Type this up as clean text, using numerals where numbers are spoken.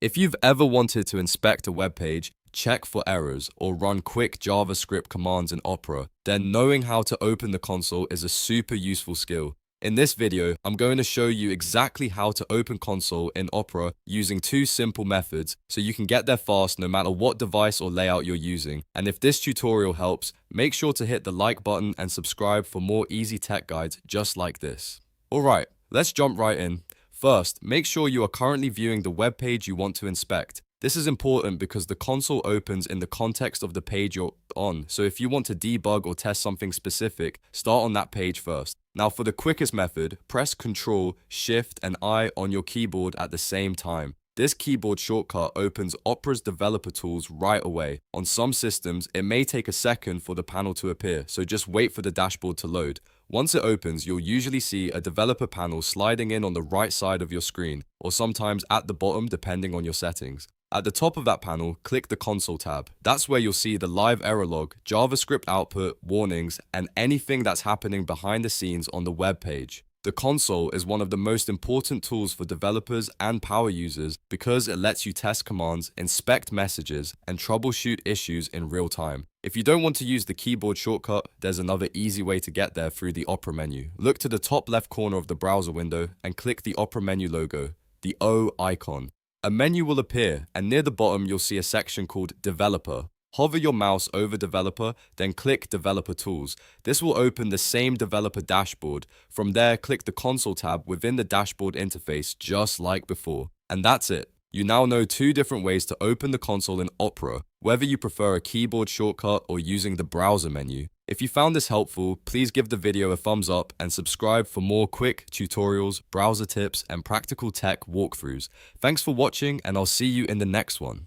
If you've ever wanted to inspect a web page, check for errors, or run quick JavaScript commands in Opera, then knowing how to open the console is a super useful skill. In this video, I'm going to show you exactly how to open console in Opera using two simple methods so you can get there fast no matter what device or layout you're using. And if this tutorial helps, make sure to hit the like button and subscribe for more easy tech guides just like this. Alright, let's jump right in. First, make sure you are currently viewing the web page you want to inspect. This is important because the console opens in the context of the page you're on, so if you want to debug or test something specific, start on that page first. Now for the quickest method, press Ctrl Shift and I on your keyboard at the same time. This keyboard shortcut opens Opera's developer tools right away. On some systems, it may take a second for the panel to appear, so just wait for the dashboard to load. Once it opens, you'll usually see a developer panel sliding in on the right side of your screen, or sometimes at the bottom depending on your settings. At the top of that panel, click the Console tab. That's where you'll see the live error log, JavaScript output, warnings, and anything that's happening behind the scenes on the web page. The console is one of the most important tools for developers and power users because it lets you test commands, inspect messages, and troubleshoot issues in real time. If you don't want to use the keyboard shortcut, there's another easy way to get there through the Opera menu. Look to the top left corner of the browser window and click the Opera menu logo, the O icon. A menu will appear, and near the bottom you'll see a section called Developer. Hover your mouse over Developer, then click Developer Tools. This will open the same developer dashboard. From there, click the Console tab within the dashboard interface just like before. And that's it. You now know two different ways to open the console in Opera, whether you prefer a keyboard shortcut or using the browser menu. If you found this helpful, please give the video a thumbs up and subscribe for more quick tutorials, browser tips, and practical tech walkthroughs. Thanks for watching, and I'll see you in the next one.